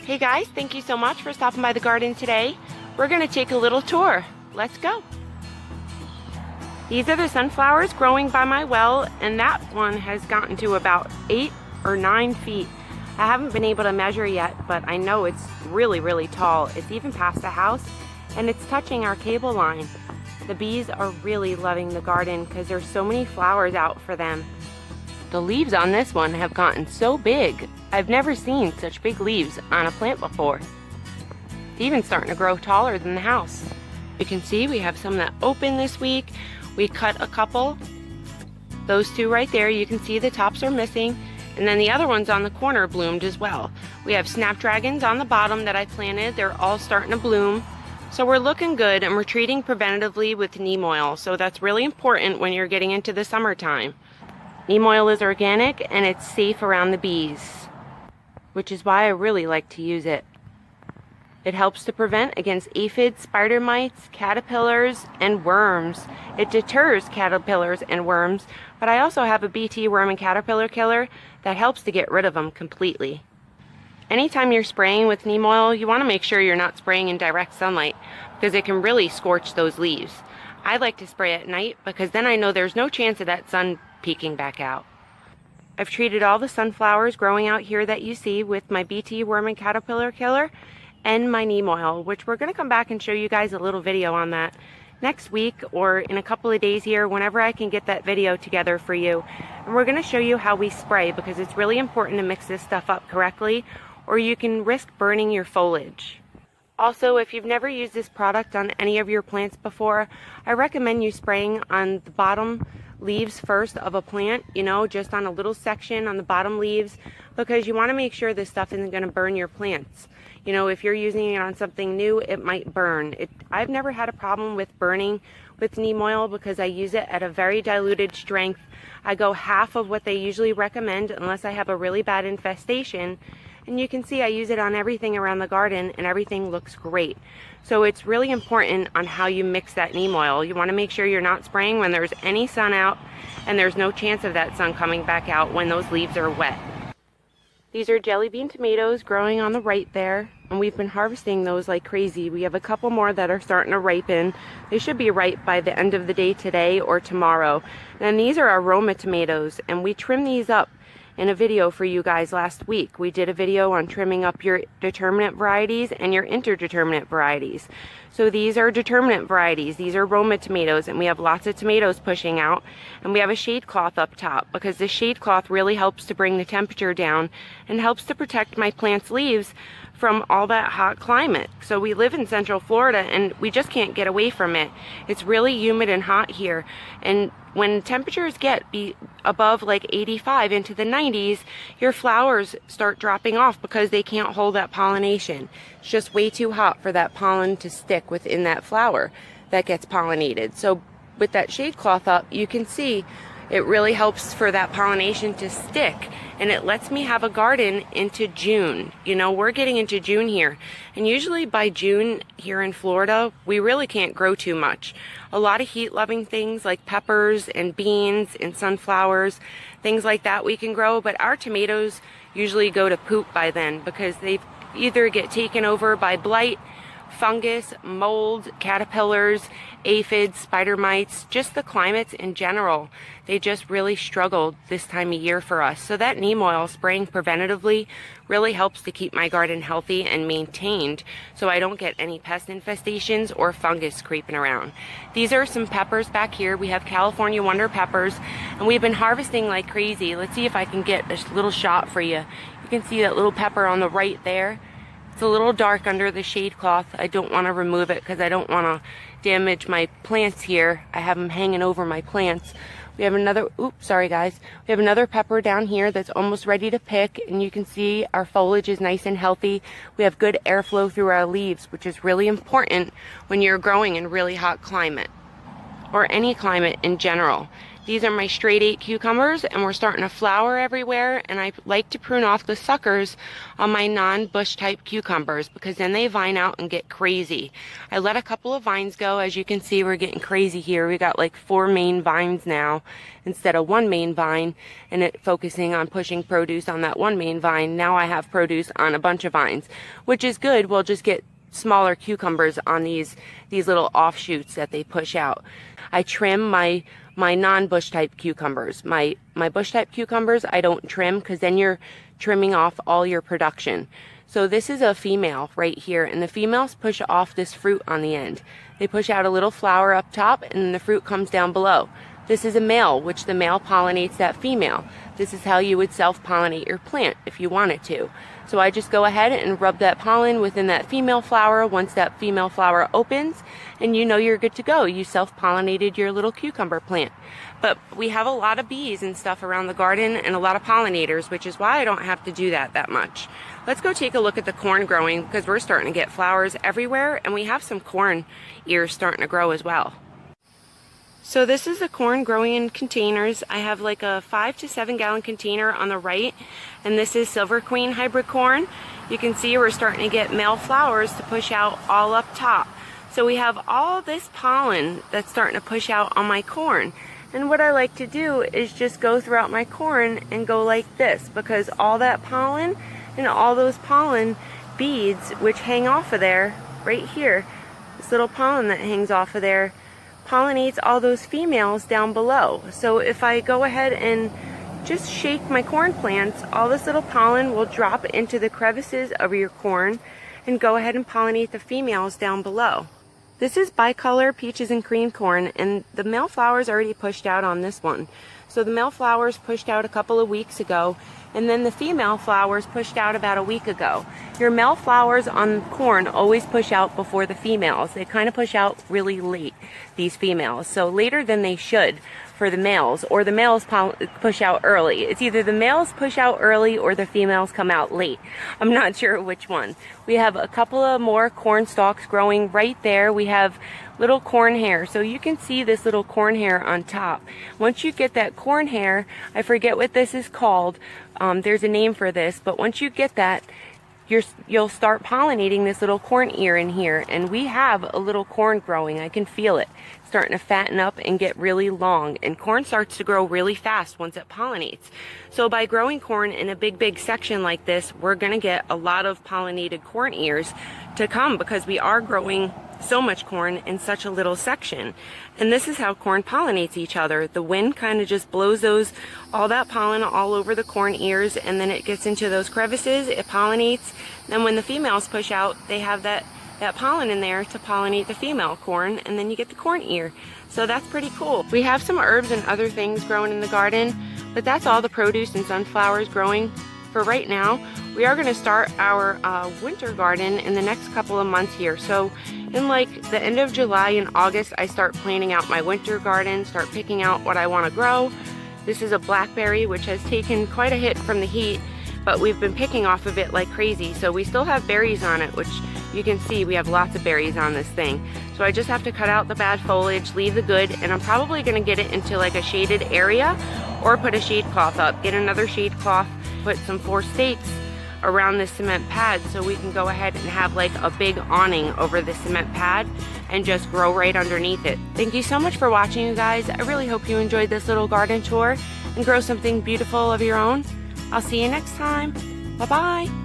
Hey guys, thank you so much for stopping by the garden today. We're going to take a little tour. Let's go. These are the sunflowers growing by my well, and that one has gotten to about 8 or 9 feet. I haven't been able to measure yet, but I know it's really, really tall. It's even past the house, and it's touching our cable line. The bees are really loving the garden because there's so many flowers out for them. The leaves on this one have gotten so big. I've never seen such big leaves on a plant before. It's even starting to grow taller than the house. You can see we have some that opened this week. We cut a couple. Those two right there, you can see the tops are missing. And then the other ones on the corner bloomed as well. We have snapdragons on the bottom that I planted. They're all starting to bloom. So we're looking good, and we're treating preventatively with neem oil. So that's really important when you're getting into the summertime. Neem oil is organic and it's safe around the bees, which is why I really like to use it. It helps to prevent against aphids, spider mites, caterpillars, and worms. It deters caterpillars and worms, but I also have a BT worm and caterpillar killer that helps to get rid of them completely. Anytime you're spraying with neem oil, you want to make sure you're not spraying in direct sunlight because it can really scorch those leaves. I like to spray at night because then I know there's no chance of that sun peeking back out. I've treated all the sunflowers growing out here that you see with my BT worm and caterpillar killer and my neem oil, which we're going to come back and show you guys a little video on that next week or in a couple of days here, whenever I can get that video together for you. And we're going to show you how we spray because it's really important to mix this stuff up correctly, or you can risk burning your foliage. Also, if you've never used this product on any of your plants before, I recommend you spraying on the bottom leaves first of a plant, just on a little section on the bottom leaves, because you want to make sure this stuff isn't going to burn your plants. If you're using it on something new, it might burn. I've never had a problem with burning with neem oil because I use it at a very diluted strength. I go half of what they usually recommend unless I have a really bad infestation. And you can see I use it on everything around the garden and everything looks great. So it's really important on how you mix that neem oil. You want to make sure you're not spraying when there's any sun out and there's no chance of that sun coming back out when those leaves are wet. These are jelly bean tomatoes growing on the right there, and we've been harvesting those like crazy. We have a couple more that are starting to ripen. They should be ripe by the end of the day today or tomorrow. And these are aroma tomatoes, and we trim these up in a video for you guys last week. We did a video on trimming up your determinate varieties and your interdeterminate varieties. So these are determinate varieties. These are Roma tomatoes, and we have lots of tomatoes pushing out. And we have a shade cloth up top because this shade cloth really helps to bring the temperature down and helps to protect my plant's leaves from all that hot climate. So we live in Central Florida and we just can't get away from it. It's really humid and hot here, and when temperatures get above like 85 into the 90s, your flowers start dropping off because they can't hold that pollination. It's just way too hot for that pollen to stick within that flower that gets pollinated. So with that shade cloth up, you can see it really helps for that pollination to stick, and it lets me have a garden into June. We're getting into June here, and usually by June here in Florida, we really can't grow too much. A lot of heat-loving things like peppers and beans and sunflowers, things like that we can grow, but our tomatoes usually go to poop by then because they either get taken over by blight, fungus, mold, caterpillars, aphids, spider mites, just the climates in general. They just really struggled this time of year for us. So that neem oil spraying preventatively really helps to keep my garden healthy and maintained so I don't get any pest infestations or fungus creeping around. These are some peppers back here. We have California Wonder peppers, and we've been harvesting like crazy. Let's see if I can get a little shot for you. You can see that little pepper on the right there. It's a little dark under the shade cloth. I don't want to remove it because I don't want to damage my plants here. I have them hanging over my plants. We have another, oops, sorry guys. We have another pepper down here that's almost ready to pick, and you can see our foliage is nice and healthy. We have good airflow through our leaves, which is really important when you're growing in really hot climate or any climate in general. These are my straight 8 cucumbers, and we're starting to flower everywhere, and I like to prune off the suckers on my non-bush type cucumbers because then they vine out and get crazy. I let a couple of vines go. As you can see, we're getting crazy here. We got like 4 main vines now instead of 1 main vine, and it focusing on pushing produce on that 1 main vine. Now I have produce on a bunch of vines, which is good. We'll just get smaller cucumbers on these little offshoots that they push out. I trim my non-bush type cucumbers. My bush type cucumbers I don't trim because then you're trimming off all your production. So this is a female right here, and the females push off this fruit on the end. They push out a little flower up top and the fruit comes down below. This is a male, which the male pollinates that female. This is how you would self-pollinate your plant if you wanted to. So I just go ahead and rub that pollen within that female flower once that female flower opens, and you know you're good to go. You self-pollinated your little cucumber plant. But we have a lot of bees and stuff around the garden and a lot of pollinators, which is why I don't have to do that much. Let's go take a look at the corn growing because we're starting to get flowers everywhere, and we have some corn ears starting to grow as well. So this is the corn growing in containers. I have like a 5 to 7 gallon container on the right, and this is Silver Queen hybrid corn. You can see we're starting to get male flowers to push out all up top. So we have all this pollen that's starting to push out on my corn. And what I like to do is just go throughout my corn and go like this, because all that pollen and all those pollen beads which hang off of there, right here, this little pollen that hangs off of there, pollinates all those females down below. So if I go ahead and just shake my corn plants, all this little pollen will drop into the crevices of your corn and go ahead and pollinate the females down below. This is bicolor peaches and cream corn, and the male flowers already pushed out on this one. So the male flowers pushed out a couple of weeks ago, and then the female flowers pushed out about a week ago. Your male flowers on corn always push out before the females. They kind of push out really late, these females. So later than they should for the males, or the males push out early. It's either the males push out early or the females come out late. I'm not sure which one. We have a couple of more corn stalks growing right there. We have little corn hair. So you can see this little corn hair on top. Once you get that corn hair, I forget what this is called. There's a name for this, but once you get that, you'll start pollinating this little corn ear in here, and we have a little corn growing. I can feel it starting to fatten up and get really long, and corn starts to grow really fast once it pollinates. So by growing corn in a big section like this, we're going to get a lot of pollinated corn ears to come because we are growing so much corn in such a little section. And this is how corn pollinates each other. The wind kind of just blows all that pollen all over the corn ears, and then it gets into those crevices, it pollinates. Then when the females push out, they have that pollen in there to pollinate the female corn, and then you get the corn ear. So that's pretty cool. We have some herbs and other things growing in the garden, but that's all the produce and sunflowers growing for right now. We are going to start our winter garden in the next couple of months here. So in like the end of July and August, I start planning out my winter garden, start picking out what I want to grow. This is a blackberry, which has taken quite a hit from the heat, but we've been picking off of it like crazy. So we still have berries on it, which you can see we have lots of berries on this thing. So I just have to cut out the bad foliage, leave the good, and I'm probably going to get it into like a shaded area or put a shade cloth up. Get another shade cloth, put some 4 stakes around the cement pad so we can go ahead and have like a big awning over the cement pad and just grow right underneath it. Thank you so much for watching, you guys. I really hope you enjoyed this little garden tour and grow something beautiful of your own. I'll see you next time. Bye-bye.